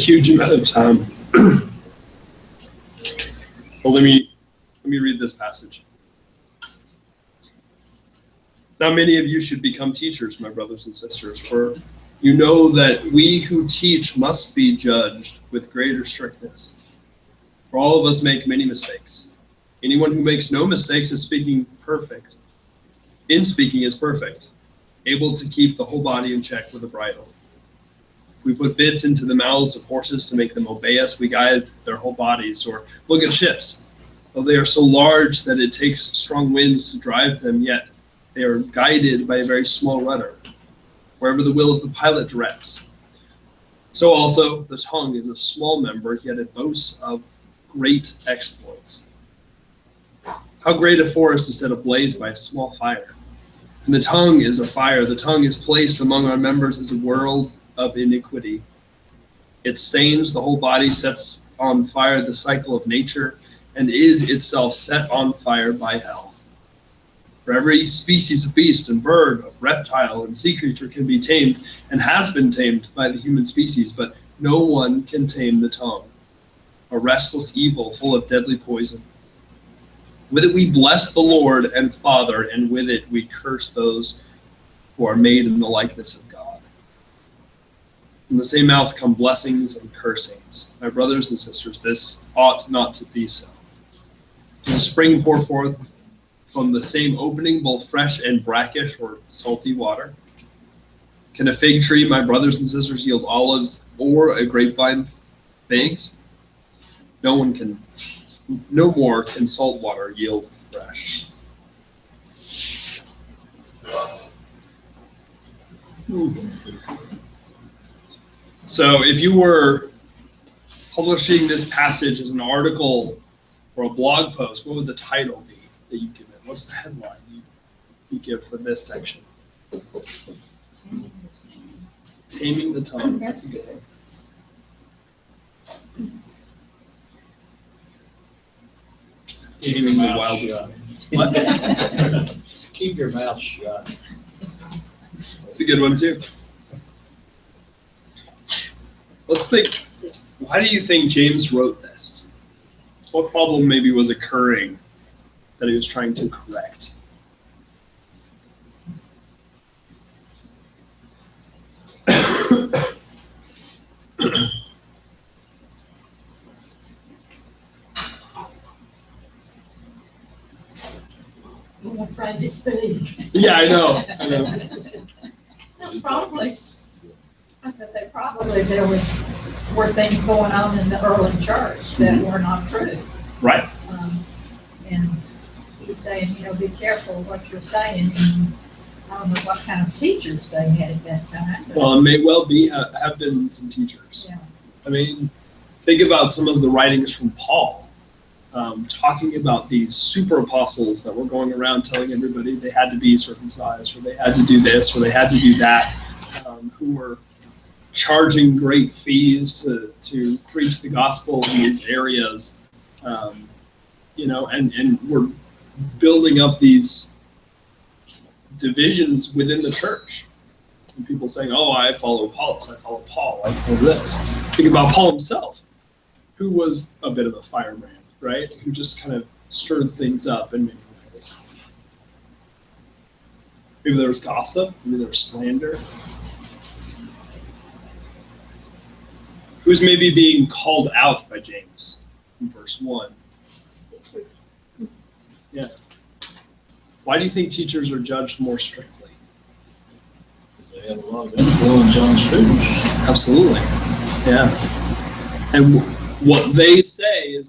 huge amount of time. Well, let me read this passage. Now, many of you should become teachers, my brothers and sisters, for you know that we who teach must be judged with greater strictness. For all of us make many mistakes. Anyone who makes no mistakes is speaking perfect. In speaking is perfect, able to keep the whole body in check with a bridle. If we put bits into the mouths of horses to make them obey us, we guide their whole bodies. Or look at ships. Though they are so large that it takes strong winds to drive them, yet they are guided by a very small rudder, wherever the will of the pilot directs. So also the tongue is a small member, yet it boasts of great exploits. How great a forest is set ablaze by a small fire. And the tongue is a fire. The tongue is placed among our members as a world of iniquity. It stains the whole body, sets on fire the cycle of nature, and is itself set on fire by hell. For every species of beast and bird, of reptile and sea creature can be tamed and has been tamed by the human species, but no one can tame the tongue, a restless evil full of deadly poison. With it we bless the Lord and Father, and with it we curse those who are made in the likeness of God. From the same mouth come blessings and cursings. My brothers and sisters, this ought not to be so. Does a spring pour forth from the same opening both fresh and brackish or salty water? Can a fig tree, my brothers and sisters, yield olives, or a grapevine figs? No more can salt water yield fresh. So if you were publishing this passage as an article or a blog post, what would the title be that you give it? What's the headline you give for this section? Taming the tongue. That's a good one. Keep your mouth shut. What? Keep your mouth shut. That's a good one too. Let's think, why do you think James wrote this? What problem maybe was occurring that he was trying to correct? I'm afraid to speak. Yeah, I know. Probably. I was gonna say, probably were things going on in the early church that were not true. Right. And he's saying, be careful what you're saying. And I don't know what kind of teachers they had at that time. Well, it may well be have been some teachers. Yeah. I mean, think about some of the writings from Paul, talking about these super apostles that were going around telling everybody they had to be circumcised, or they had to do this, or they had to do that, who were charging great fees to preach the gospel in these areas, and we're building up these divisions within the church. And people saying, oh, I follow Apollos, I follow Paul, I follow this. Think about Paul himself, who was a bit of a firebrand, right? Who just kind of stirred things up in many ways. Maybe there was gossip, maybe there was slander. Who's maybe being called out by James in verse 1? Yeah. Why do you think teachers are judged more strictly? They have a lot of influence on students. Absolutely. Yeah. And what they say or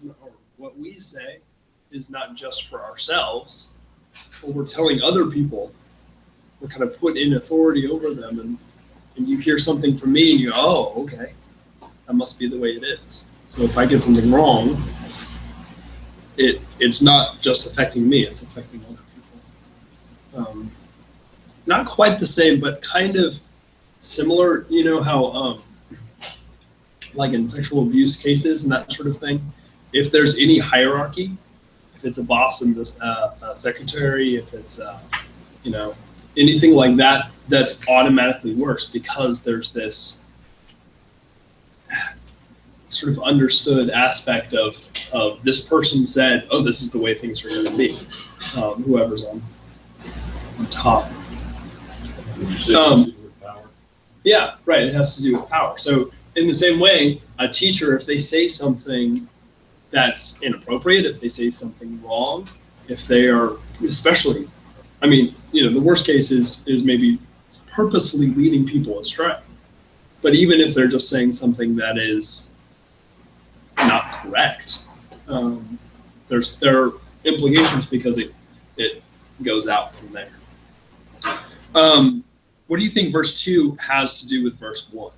what we say is not just for ourselves, but we're telling other people. We're kind of put in authority over them, and you hear something from me and you go, oh, okay, that must be the way it is. So if I get something wrong, it's not just affecting me, it's affecting other people. Not quite the same, but kind of similar. You know how, like in sexual abuse cases and that sort of thing, if there's any hierarchy, if it's a boss and a secretary, if it's, anything like that, that's automatically worse because there's this sort of understood aspect of this person said, oh, this is the way things are going to be. Whoever's on top. Yeah, right. It has to do with power. So in the same way, a teacher, if they say something that's inappropriate, if they say something wrong, if they are, especially, I mean, the worst case is maybe purposefully leading people astray. But even if they're just saying something that is not correct, there are implications because it goes out from there. What do you think verse 2 has to do with verse 1?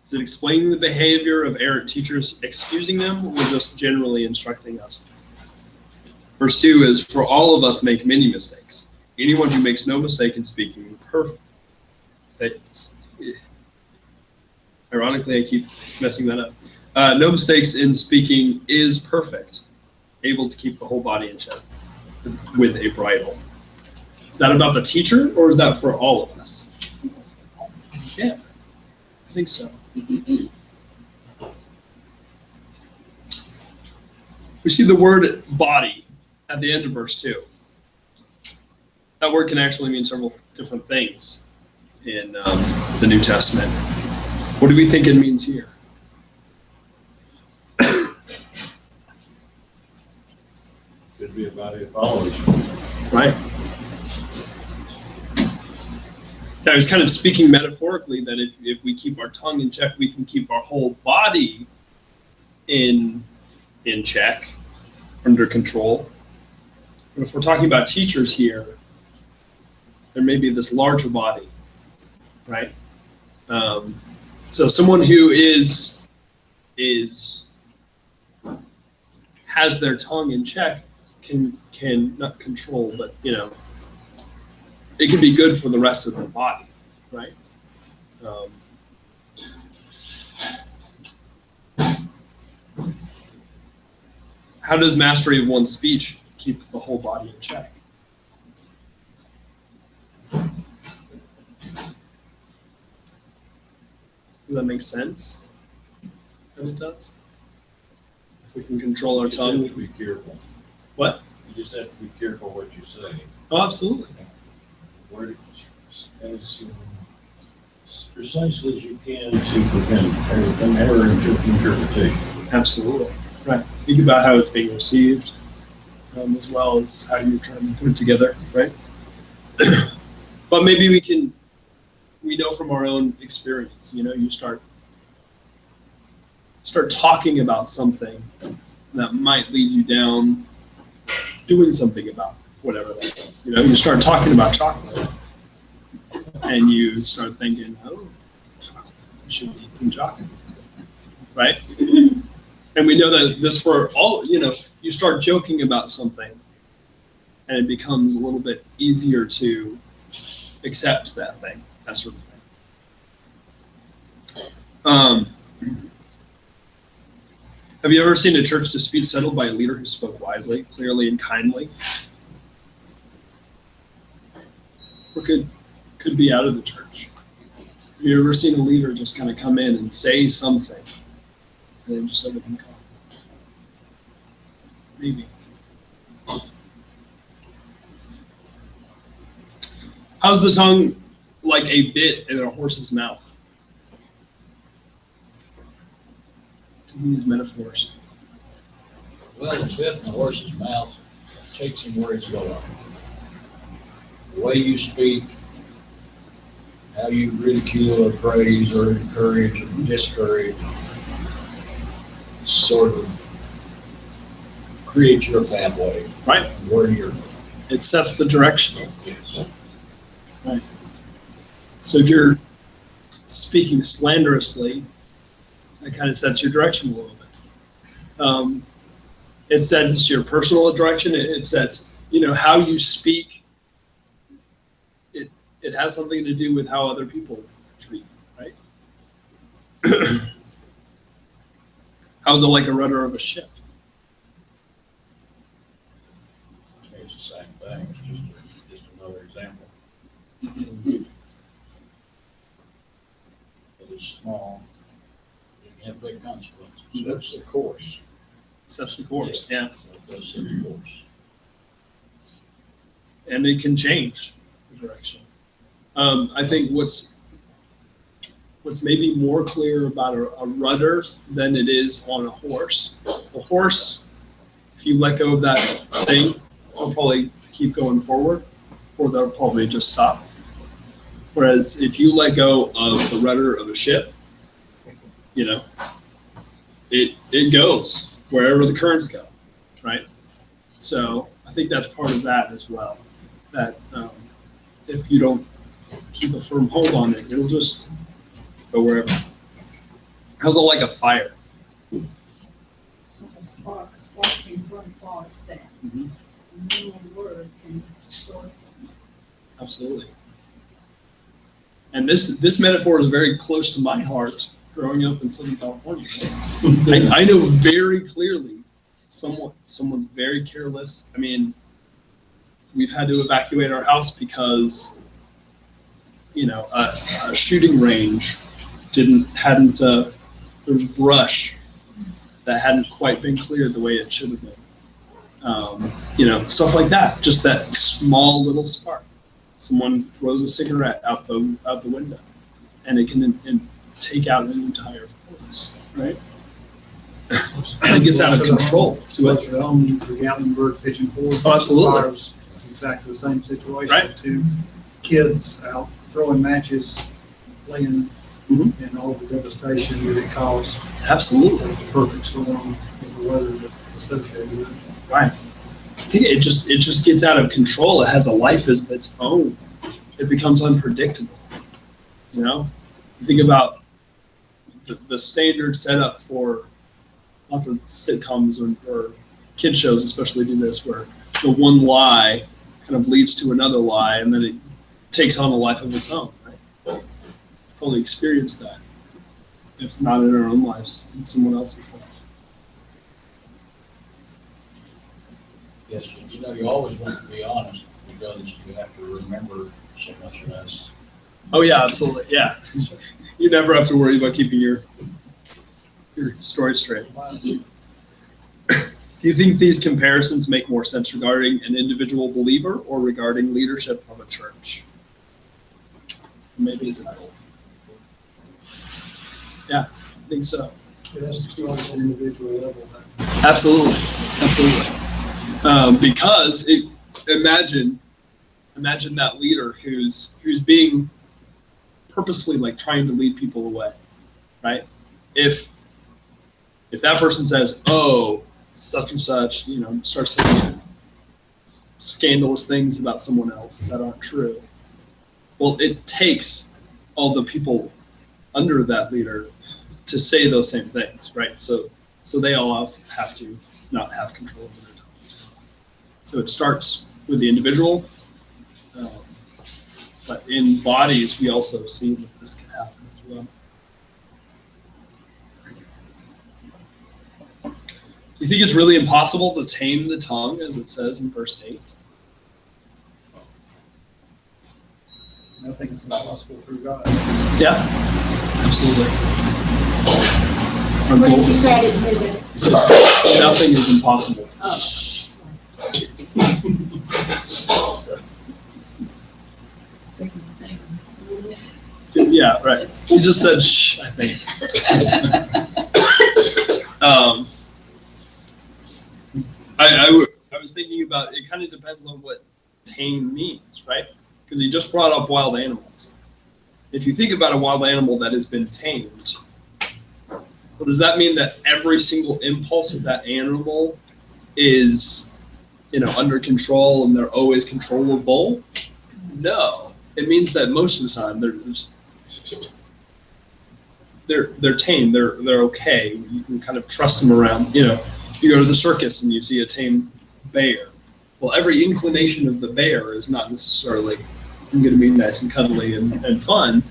Is it explaining the behavior of errant teachers, excusing them, or just generally instructing us? Verse 2 is, for all of us make many mistakes. Anyone who makes no mistake in speaking, perfect. Ironically, I keep messing that up. No mistakes in speaking is perfect, able to keep the whole body in check with a bridle. Is that about the teacher, or is that for all of us? Yeah, I think so. We see the word body at the end of verse 2. That word can actually mean several different things in the New Testament. What do we think it means here? Could be a body of followers. Right. I was kind of speaking metaphorically that if we keep our tongue in check, we can keep our whole body in check, under control. But if we're talking about teachers here, there may be this larger body, right? So someone who has their tongue in check can not control, but it can be good for the rest of the body, right? How does mastery of one's speech keep the whole body in check? Does that make sense? That it does? If we can control our tongue. You just have to be careful. What? You just have to be careful what you say. Oh, absolutely. Word as precisely as you can to prevent an error in interpretation. Absolutely. Right. Think about how it's being received, as well as how you're trying to put it together, right? But maybe we know from our own experience, you start talking about something that might lead you down doing something about whatever that is. You start talking about chocolate and you start thinking, oh, chocolate, I should eat some chocolate, right? And we know that this for all, you start joking about something and it becomes a little bit easier to accept that thing, that sort of thing. Have you ever seen a church dispute settled by a leader who spoke wisely, clearly, and kindly? Or could be out of the church. Have you ever seen a leader just kind of come in and say something and then just everything calm? Maybe. How's the tongue like a bit in a horse's mouth? These metaphors. Well, the bit in the horse's mouth takes him where he's going. The way you speak, how you ridicule or praise or encourage or discourage, sort of creates your pathway. Right. Where you're going. It sets the direction. Yes. Right. So if you're speaking slanderously, that kind of sets your direction a little bit. It sets your personal direction. It sets, how you speak. It has something to do with how other people treat you, right? How's it like a rudder of a ship? It's the same thing. It's just another example. It is small. have big consequences. That's the course. Sets the course, yeah. So it does set the course. And it can change the direction. I think what's maybe more clear about a rudder than it is on a horse. A horse, if you let go of that thing, they'll probably keep going forward, or they'll probably just stop. Whereas if you let go of the rudder of a ship, you know, it goes wherever the currents go, right? So I think that's part of that as well. That if you don't keep a firm hold on it, it'll just go wherever. How's it like a fire? A spark can burn forest down. Mhm. A little word can destroy something. Absolutely. And this metaphor is very close to my heart growing up in Southern California. I know very clearly someone's very careless. I mean, we've had to evacuate our house because, you know, a shooting range hadn't there was brush that hadn't quite been cleared the way it should have been. You know, stuff like that. Just that small little spark. Someone throws a cigarette out the window, and it can take out an entire forest, right? And it gets out of control. Closer to home, the Gatlinburg Pigeon Forge. Oh, absolutely. Fire was exactly the same situation. Right. Two kids out throwing matches, playing, Mhm. and all the devastation that it caused. Absolutely. The perfect storm of the weather that associated with it. Right. I think it just gets out of control. It has a life of its own. It becomes unpredictable. You know, you think about the standard setup for lots of sitcoms or kid shows, especially do this, where the one lie kind of leads to another lie, and then it takes on a life of its own. Right? Probably experienced that, if not in our own lives, in someone else's life. Yes, you know, you always want to be honest because you have to remember so much less. Oh yeah, absolutely. Yeah. You never have to worry about keeping your story straight. Do you think these comparisons make more sense regarding an individual believer or regarding leadership of a church? Maybe it's both. Yeah, I think so. It has to start at an individual level. Absolutely. Absolutely. Because imagine that leader who's being purposely like trying to lead people away, right? If that person says, "Oh, such and such," you know, starts saying scandalous things about someone else that aren't true. Well, it takes all the people under that leader to say those same things, right? So they all also have to not have control of their tongues. So it starts with the individual, but in bodies, we also see that this can happen as well. Do you think it's really impossible to tame the tongue, as it says in verse 8? Nothing is impossible through God. Yeah, absolutely. What did you say? I didn't hear that. It says, nothing is impossible. Yeah, right. He just said shh, I think. I was thinking about, it kind of depends on what tame means, right? Because he just brought up wild animals. If you think about a wild animal that has been tamed, well, does that mean that every single impulse of that animal is, you know, under control and they're always controllable? No. It means that most of the time they're tame. They're okay. You can kind of trust them around. You know, you go to the circus and you see a tame bear. Well, every inclination of the bear is not necessarily I'm going to be nice and cuddly and fun,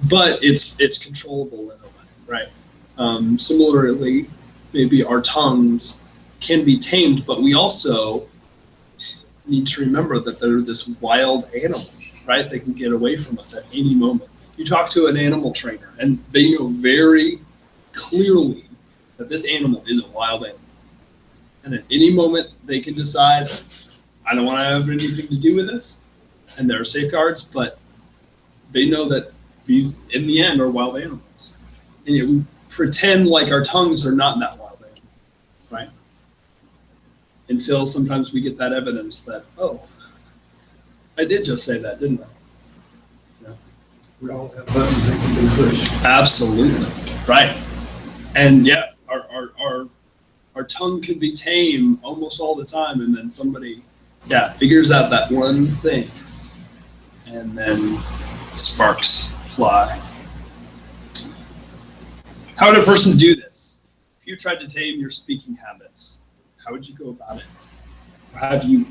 but it's controllable in a way, right? Similarly, maybe our tongues can be tamed, but we also need to remember that they're this wild animal, right? They can get away from us at any moment. You talk to an animal trainer, and they know very clearly that this animal is a wild animal. And at any moment, they can decide, I don't want to have anything to do with this. And there are safeguards, but they know that these, in the end, are wild animals. And yet we pretend like our tongues are not that wild animal, right? Until sometimes we get that evidence that, oh, I did just say that, didn't I? We all have buttons that can be pushed. Absolutely, right. And yeah, our tongue can be tame almost all the time, and then somebody, figures out that one thing, and then sparks fly. How would a person do this? If you tried to tame your speaking habits, how would you go about it? Or how have you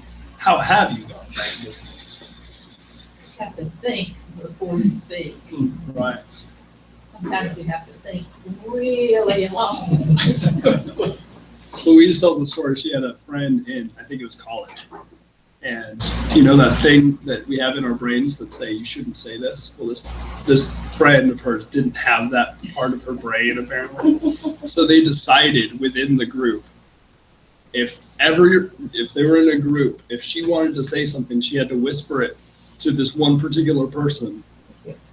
gone about it? You have to think before you speak. Right. Sometimes you have to think really long. Louise tells a story. She had a friend in, I think it was college. And you know that thing that we have in our brains that say you shouldn't say this? Well, this friend of hers didn't have that part of her brain, apparently. So they decided within the group, if they were in a group, if she wanted to say something, she had to whisper it to this one particular person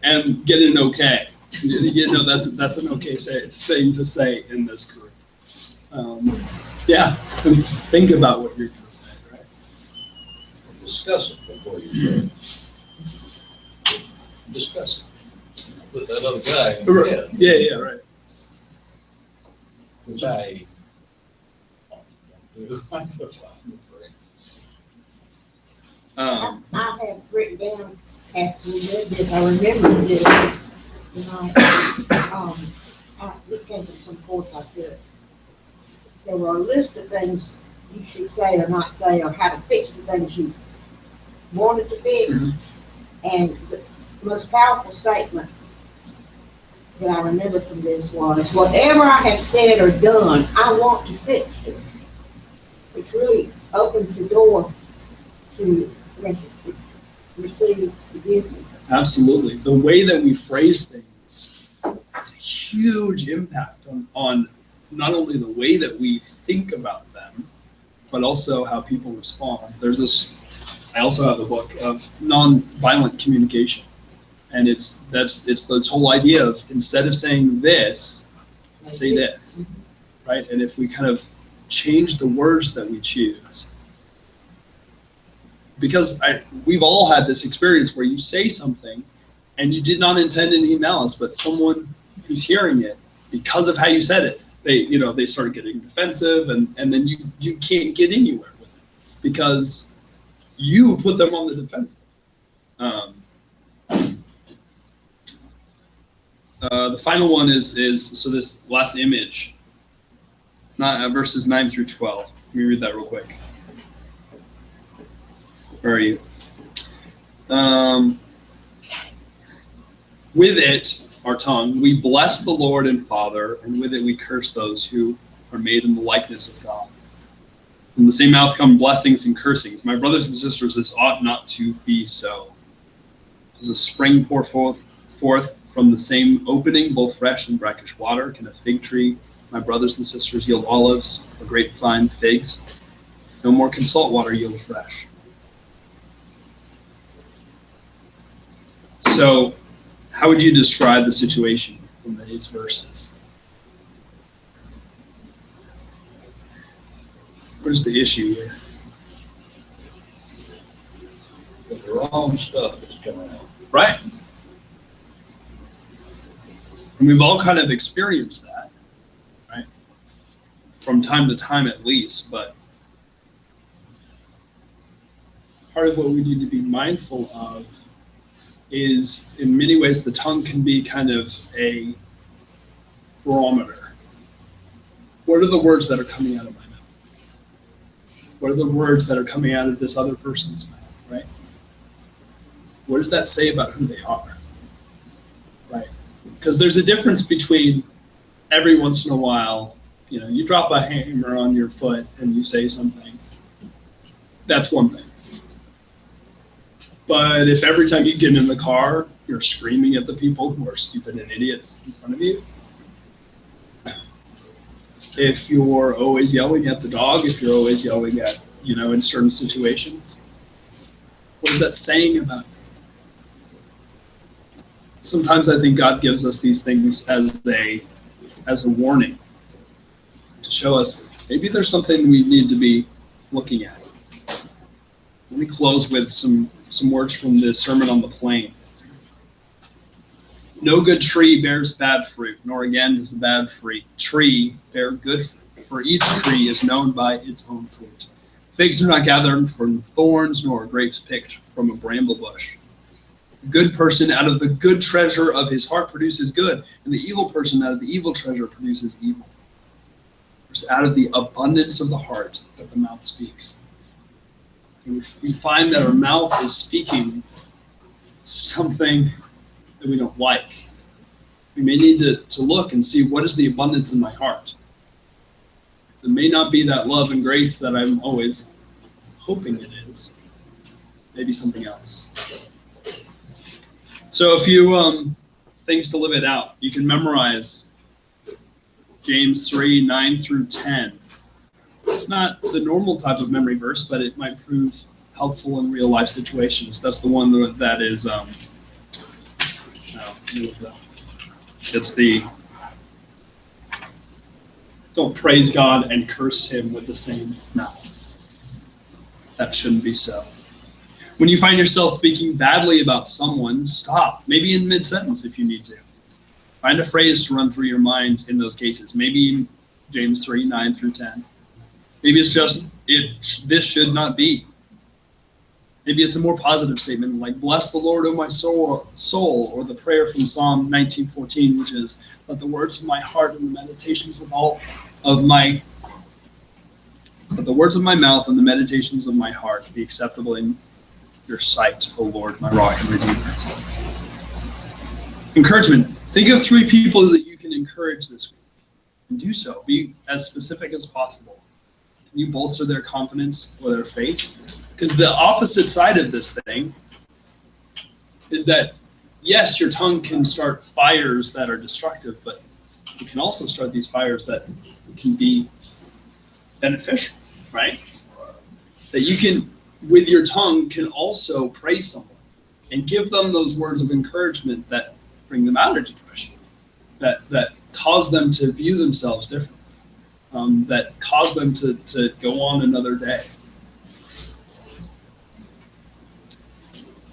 and get an okay. You know, that's an okay thing to say in this group. Think about what you're going to say, right? Discuss it before you say it. Discuss it. Put that other guy in your head. Yeah, right. Which I often don't do. I just often afraid. I have written down after we read this, I remember this tonight. This came from some course I took. There were a list of things you should say or not say, or how to fix the things you wanted to fix. Mm-hmm. And the most powerful statement that I remember from this was, whatever I have said or done, I want to fix it. Which really opens the door to receive forgiveness. Absolutely. The way that we phrase things has a huge impact on not only the way that we think about them, but also how people respond. I also have a book of nonviolent communication. And it's this whole idea of, instead of saying this, say this, right? And if we kind of change the words that we choose, because we've all had this experience where you say something and you did not intend any malice, but someone who's hearing it, because of how you said it, they start getting defensive, and then you can't get anywhere with it because you put them on the defensive. The final one is so this last image, verses 9 through 12. Let me read that real quick. Where are you? With it, our tongue, we bless the Lord and Father, and with it we curse those who are made in the likeness of God. From the same mouth come blessings and cursings. My brothers and sisters, this ought not to be so. Does a spring pour forth from the same opening, both fresh and brackish water? Can a fig tree, my brothers and sisters, yield olives, or grapevine figs? No more can salt water yield fresh. So, how would you describe the situation in these verses? What is the issue here? The wrong stuff is coming out. Right. And we've all kind of experienced that, right? From time to time at least, but part of what we need to be mindful of is, in many ways, the tongue can be kind of a barometer. What are the words that are coming out of my mouth? What are the words that are coming out of this other person's mouth, right? What does that say about who they are, right? Because there's a difference between every once in a while, you drop a hammer on your foot and you say something. That's one thing. But if every time you get in the car, you're screaming at the people who are stupid and idiots in front of you, if you're always yelling at the dog, if you're always yelling at, in certain situations? What is that saying about you? Sometimes I think God gives us these things as a warning to show us maybe there's something we need to be looking at. Let me close with some words from the Sermon on the Plain. No good tree bears bad fruit, nor again does a bad tree bear good fruit, for each tree is known by its own fruit. Figs are not gathered from thorns, nor grapes picked from a bramble bush. The good person out of the good treasure of his heart produces good, and the evil person out of the evil treasure produces evil. It's out of the abundance of the heart that the mouth speaks. And we find that our mouth is speaking something that we don't like. We may need to look and see what is the abundance in my heart. So it may not be that love and grace that I'm always hoping it is. Maybe something else. So a few things to live it out. You can memorize James 3, 9 through 10. It's not the normal type of memory verse, but it might prove helpful in real life situations. That's the one that is, it's the, don't praise God and curse him with the same mouth. That shouldn't be so. When you find yourself speaking badly about someone, stop. Maybe in mid-sentence if you need to. Find a phrase to run through your mind in those cases. Maybe James 3, 9 through 10. Maybe it's just, this should not be. Maybe it's a more positive statement like, bless the Lord, O my soul, or the prayer from Psalm 19:14, which is, let the words of my heart and the meditations of my mouth and the meditations of my heart be acceptable in your sight, O Lord, my rock and redeemer. Encouragement. Think of 3 people that you can encourage this week, and do so. Be as specific as possible. Can you bolster their confidence or their faith? Because the opposite side of this thing is that, yes, your tongue can start fires that are destructive, but it can also start these fires that can be beneficial, right? That you can, with your tongue, can also praise someone and give them those words of encouragement that bring them out of depression, that cause them to view themselves differently, that cause them to go on another day.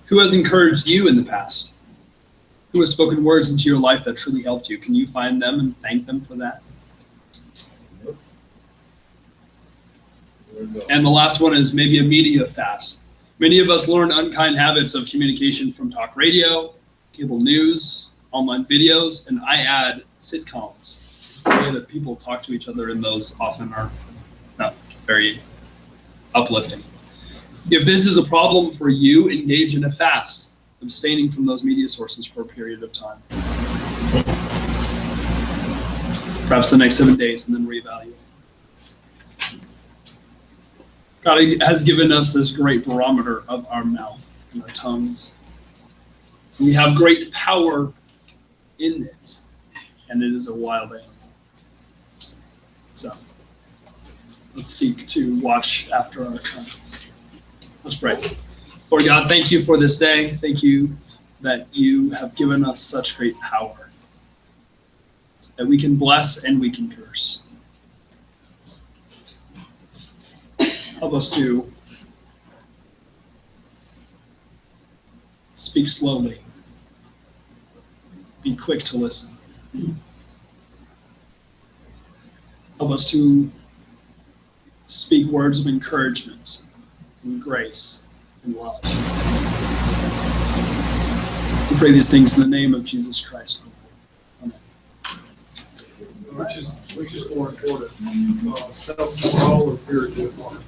Who has encouraged you in the past? Who has spoken words into your life that truly helped you? Can you find them and thank them for that? And the last one is maybe a media fast. Many of us learn unkind habits of communication from talk radio, cable news, online videos, and I add sitcoms. The way that people talk to each other in those often are not very uplifting. If this is a problem for you, engage in a fast, abstaining from those media sources for a period of time. Perhaps the next 7 days, and then reevaluate. God has given us this great barometer of our mouth and our tongues. We have great power in it, and it is a wild animal. So, let's seek to watch after our tongues. Let's pray. Lord God, thank you for this day. Thank you that you have given us such great power, that we can bless and we can curse. Help us to speak slowly, be quick to listen. Help us to speak words of encouragement and grace and love. We pray these things in the name of Jesus Christ. Amen. Which is more important, self-control or fear of doing harm?